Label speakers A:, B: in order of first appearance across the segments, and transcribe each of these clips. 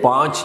A: 5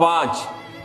A: 5,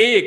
A: 1,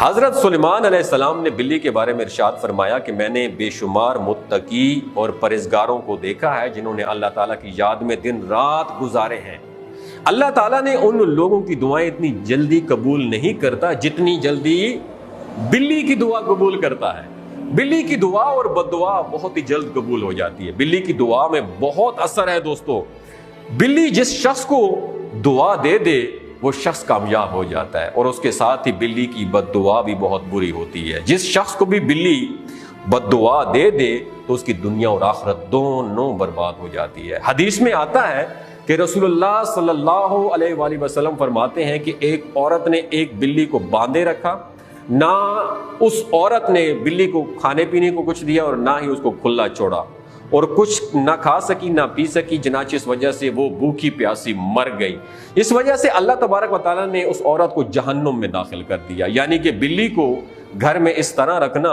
A: حضرت سلیمان علیہ السلام نے بلی کے بارے میں ارشاد فرمایا کہ میں نے بے شمار متقی اور پرہیزگاروں کو دیکھا ہے جنہوں نے اللہ تعالیٰ کی یاد میں دن رات گزارے ہیں۔ اللہ تعالیٰ نے ان لوگوں کی دعائیں اتنی جلدی قبول نہیں کرتا جتنی جلدی بلی کی دعا قبول کرتا ہے۔ بلی کی دعا اور بد دعا بہت ہی جلد قبول ہو جاتی ہے۔ بلی کی دعا میں بہت اثر ہے دوستو۔ بلی جس شخص کو دعا دے دے وہ شخص کامیاب ہو جاتا ہے، اور اس کے ساتھ ہی بلی کی بد دعا بھی بہت بری ہوتی ہے۔ جس شخص کو بھی بلی بد دعا دے دے تو اس کی دنیا اور آخرت دونوں برباد ہو جاتی ہے۔ حدیث میں آتا ہے کہ رسول اللہ صلی اللہ علیہ وآلہ وسلم فرماتے ہیں کہ ایک عورت نے ایک بلی کو باندھے رکھا، نہ اس عورت نے بلی کو کھانے پینے کو کچھ دیا اور نہ ہی اس کو کھلا چھوڑا، اور کچھ نہ کھا سکی نہ پی سکی، چنانچہ اس وجہ سے وہ بھوکی پیاسی مر گئی۔ اس وجہ سے اللہ تبارک و تعالیٰ نے اس عورت کو جہنم میں داخل کر دیا۔ یعنی کہ بلی کو گھر میں اس طرح رکھنا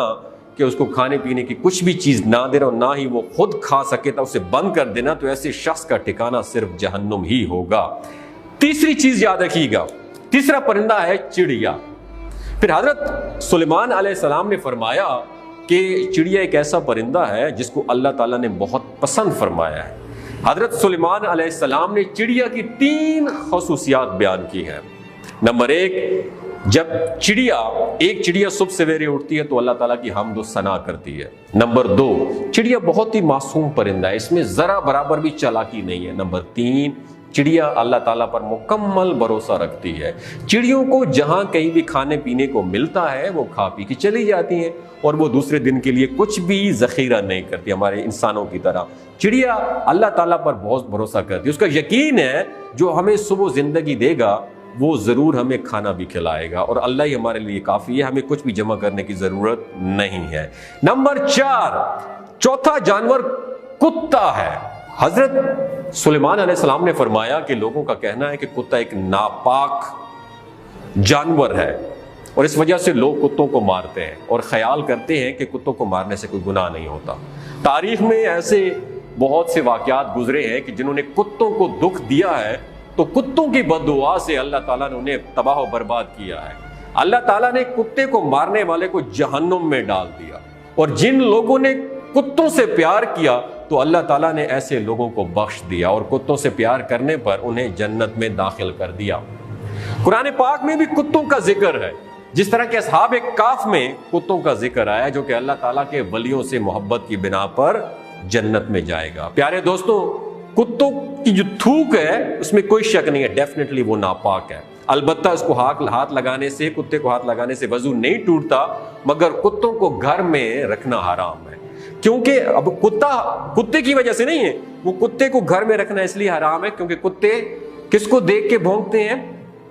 A: کہ اس کو کھانے پینے کی کچھ بھی چیز نہ دے اور نہ ہی وہ خود کھا سکے تو اسے بند کر دینا، تو ایسے شخص کا ٹھکانہ صرف جہنم ہی ہوگا۔ تیسری چیز یاد رکھیے گا، تیسرا پرندہ ہے چڑیا۔ پھر حضرت سلیمان علیہ السلام نے فرمایا کہ چڑیا ایک ایسا پرندہ ہے جس کو اللہ تعالیٰ نے بہت پسند فرمایا ہے۔ حضرت سلیمان علیہ السلام نے چڑیا کی 3 خصوصیات بیان کی ہیں۔ نمبر 1، جب ایک چڑیا صبح سویرے اٹھتی ہے تو اللہ تعالیٰ کی حمد و ثنا کرتی ہے۔ نمبر 2، چڑیا بہت ہی معصوم پرندہ ہے، اس میں ذرا برابر بھی چالاکی نہیں ہے۔ نمبر 3، چڑیا اللہ تعالیٰ پر مکمل بھروسہ رکھتی ہے۔ چڑیوں کو جہاں کہیں بھی کھانے پینے کو ملتا ہے وہ کھا پی کے چلی جاتی ہیں، اور وہ دوسرے دن کے لیے کچھ بھی ذخیرہ نہیں کرتی ہمارے انسانوں کی طرح۔ چڑیا اللہ تعالیٰ پر بہت بھروسہ کرتی ہے، اس کا یقین ہے جو ہمیں صبح زندگی دے گا وہ ضرور ہمیں کھانا بھی کھلائے گا، اور اللہ ہی ہمارے لیے کافی ہے، ہمیں کچھ بھی جمع کرنے کی ضرورت نہیں ہے۔ نمبر 4، چوتھا جانور کتا ہے۔ حضرت سلیمان علیہ السلام نے فرمایا کہ لوگوں کا کہنا ہے کہ کتا ایک ناپاک جانور ہے، اور اس وجہ سے لوگ کتوں کو مارتے ہیں اور خیال کرتے ہیں کہ کتوں کو مارنے سے کوئی گناہ نہیں ہوتا۔ تاریخ میں ایسے بہت سے واقعات گزرے ہیں کہ جنہوں نے کتوں کو دکھ دیا ہے تو کتوں کی بد دعا سے اللہ تعالیٰ نے انہیں تباہ و برباد کیا ہے۔ اللہ تعالیٰ نے کتے کو مارنے والے کو جہنم میں ڈال دیا، اور جن لوگوں نے کتوں سے پیار کیا تو اللہ تعالیٰ نے ایسے لوگوں کو بخش دیا، اور کتوں سے پیار کرنے پر انہیں جنت میں داخل کر دیا۔ قرآن پاک میں بھی کتوں کا ذکر ہے، جس طرح کہ اصحاب کہف میں کتوں کا ذکر آیا جو کہ اللہ تعالیٰ کے ولیوں سے محبت کی بنا پر جنت میں جائے گا۔ پیارے دوستوں، کتوں کی جو تھوک ہے اس میں کوئی شک نہیں ہے، ڈیفینیٹلی وہ ناپاک ہے۔ البتہ اس کو ہاتھ لگانے سے، کتے کو ہاتھ لگانے سے وضو نہیں ٹوٹتا، مگر کتوں کو گھر میں رکھنا حرام ہے، کیونکہ اب کتے کی وجہ سے نہیں ہے، وہ کتے کو گھر میں رکھنا اس لیے حرام ہے کیونکہ کتے کس کو دیکھ کے بھونکتے ہیں؟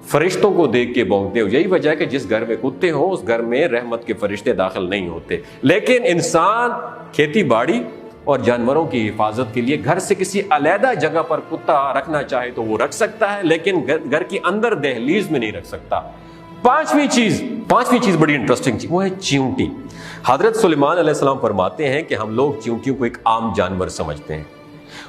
A: فرشتوں کو دیکھ کے بھونکتے ہیں۔ یہی وجہ ہے کہ جس گھر میں کتے ہوں اس گھر میں رحمت کے فرشتے داخل نہیں ہوتے۔ لیکن انسان کھیتی باڑی اور جانوروں کی حفاظت کے لیے گھر سے کسی علیحدہ جگہ پر کتا رکھنا چاہے تو وہ رکھ سکتا ہے، لیکن گھر کی اندر دہلیز میں نہیں رکھ سکتا۔ پانچویں چیز بڑی انٹرسٹنگ چیز، وہ ہے چیونٹی۔ حضرت سلیمان علیہ السلام فرماتے ہیں کہ ہم لوگ چیونٹیوں کو ایک عام جانور سمجھتے ہیں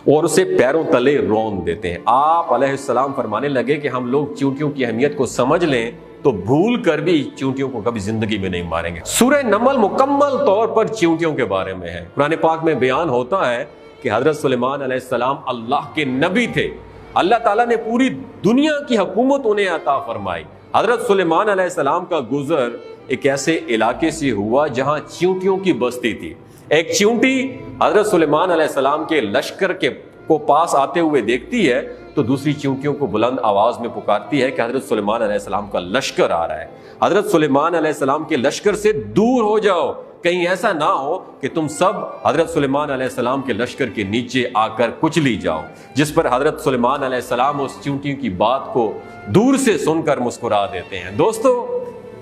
A: اور اسے پیروں تلے رون دیتے ہیں۔ آپ علیہ السلام فرمانے لگے کہ ہم لوگ چیونٹیوں کی اہمیت کو سمجھ لیں تو بھول کر بھی چیونٹیوں کو کبھی زندگی میں نہیں ماریں گے۔ سورہ نمل مکمل طور پر چیونٹیوں کے بارے میں ہے۔ قرآن پاک میں بیان ہوتا ہے کہ حضرت سلیمان علیہ السلام اللہ کے نبی تھے، اللہ تعالیٰ نے پوری دنیا کی حکومت انہیں عطا فرمائی۔ حضرت سلیمان علیہ السلام کا گزر ایک ایسے علاقے سے ہوا جہاں چیونٹیوں کی بستی تھی۔ ایک چیونٹی حضرت سلیمان علیہ السلام کے لشکر کو پاس آتے ہوئے دیکھتی ہے تو دوسری چیونٹیوں کو بلند آواز میں پکارتی ہے کہ حضرت سلیمان علیہ السلام کا لشکر آ رہا ہے، حضرت سلیمان علیہ السلام کے لشکر سے دور ہو جاؤ، کہیں ایسا نہ ہو کہ تم سب حضرت سلیمان علیہ السلام کے لشکر کے نیچے آ کر کچلی جاؤ۔ جس پر حضرت سلیمان علیہ السلام اس چیونٹیوں کی بات کو دور سے سن کر مسکرا دیتے ہیں۔ دوستو،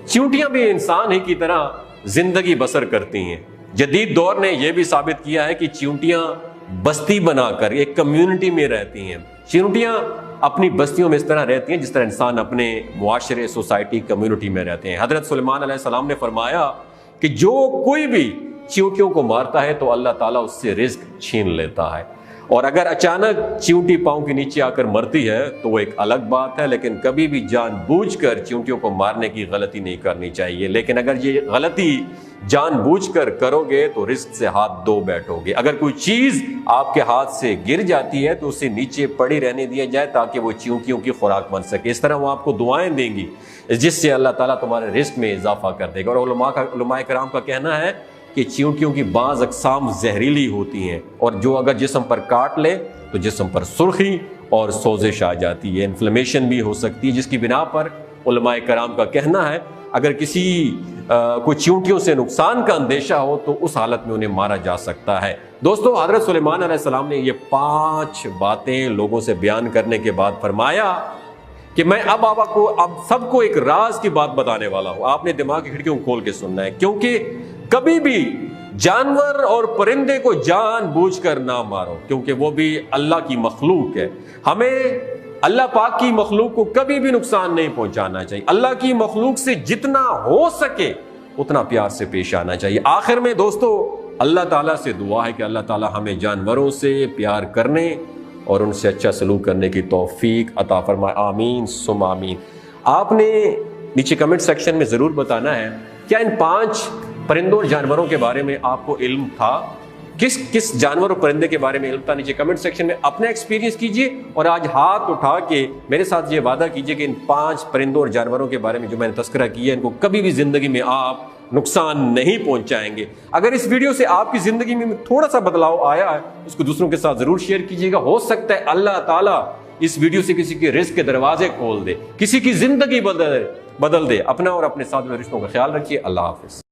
A: چیونٹیاں بھی انسان ہی کی طرح زندگی بسر کرتی ہیں۔ جدید دور نے یہ بھی ثابت کیا ہے کہ چیونٹیاں بستی بنا کر ایک کمیونٹی میں رہتی ہیں۔ چیونٹیاں اپنی بستیوں میں اس طرح رہتی ہیں جس طرح انسان اپنے معاشرے، سوسائٹی، کمیونٹی میں رہتے ہیں۔ حضرت سلیمان علیہ السلام نے فرمایا کہ جو کوئی بھی چیونٹیوں کو مارتا ہے تو اللہ تعالیٰ اس سے رزق چھین لیتا ہے۔ اور اگر اچانک چیونٹی پاؤں کے نیچے آ کر مرتی ہے تو وہ ایک الگ بات ہے، لیکن کبھی بھی جان بوجھ کر چیونٹیوں کو مارنے کی غلطی نہیں کرنی چاہیے۔ لیکن اگر یہ غلطی جان بوجھ کر کرو گے تو رزق سے ہاتھ دھو بیٹھو گے۔ اگر کوئی چیز آپ کے ہاتھ سے گر جاتی ہے تو اسے نیچے پڑی رہنے دیا جائے تاکہ وہ چیونٹیوں کی خوراک بن سکے۔ اس طرح وہ آپ کو دعائیں دیں گی جس سے اللہ تعالیٰ تمہارے رزق میں اضافہ کر دے گا۔ اور علماء کرام کا کہنا ہے کہ چیونٹیوں کی بعض اقسام زہریلی ہوتی ہیں، اور جو اگر جسم پر کاٹ لے تو جسم پر سرخی اور سوزش آ جاتی ہے، انفلیمیشن بھی ہو سکتی ہے، جس کی بنا پر علماء کرام کا کہنا ہے اگر کسی کو چیونٹیوں سے نقصان کا اندیشہ ہو تو اس حالت میں انہیں مارا جا سکتا ہے۔ دوستو، حضرت سلیمان علیہ السلام نے یہ 5 باتیں لوگوں سے بیان کرنے کے بعد فرمایا کہ میں اب سب کو ایک راز کی بات بتانے والا ہوں۔ آپ نے دماغ کی کھڑکیوں کو کھول کے سننا ہے، کیونکہ کبھی بھی جانور اور پرندے کو جان بوجھ کر نہ مارو، کیونکہ وہ بھی اللہ کی مخلوق ہے۔ ہمیں اللہ پاک کی مخلوق کو کبھی بھی نقصان نہیں پہنچانا چاہیے۔ اللہ کی مخلوق سے جتنا ہو سکے اتنا پیار سے پیش آنا چاہیے۔ آخر میں دوستو، اللہ تعالیٰ سے دعا ہے کہ اللہ تعالیٰ ہمیں جانوروں سے پیار کرنے اور ان سے اچھا سلوک کرنے کی توفیق عطا فرمائے، آمین ثم آمین۔ آپ نے نیچے کمنٹ سیکشن میں ضرور بتانا ہے کیا ان 5 پرندوں اور جانوروں کے بارے میں آپ کو علم تھا؟ کس جانور اور پرندے کے بارے میں علم تھا؟ نیچے کمنٹ سیکشن میں اپنا ایکسپیرینس کیجئے، اور آج ہاتھ اٹھا کے میرے ساتھ یہ وعدہ کیجئے کہ ان 5 پرندوں اور جانوروں کے بارے میں جو میں نے تذکرہ کیا ہے ان کو کبھی بھی زندگی میں آپ نقصان نہیں پہنچائیں گے۔ اگر اس ویڈیو سے آپ کی زندگی میں تھوڑا سا بدلاؤ آیا ہے اس کو دوسروں کے ساتھ ضرور شیئر کیجئے گا۔ ہو سکتا ہے اللہ تعالیٰ اس ویڈیو سے کسی کے رزق کے دروازے کھول دے، کسی کی زندگی بدل دے۔ اپنا اور اپنے ساتھ رشتوں کا خیال رکھیے۔ اللہ حافظ۔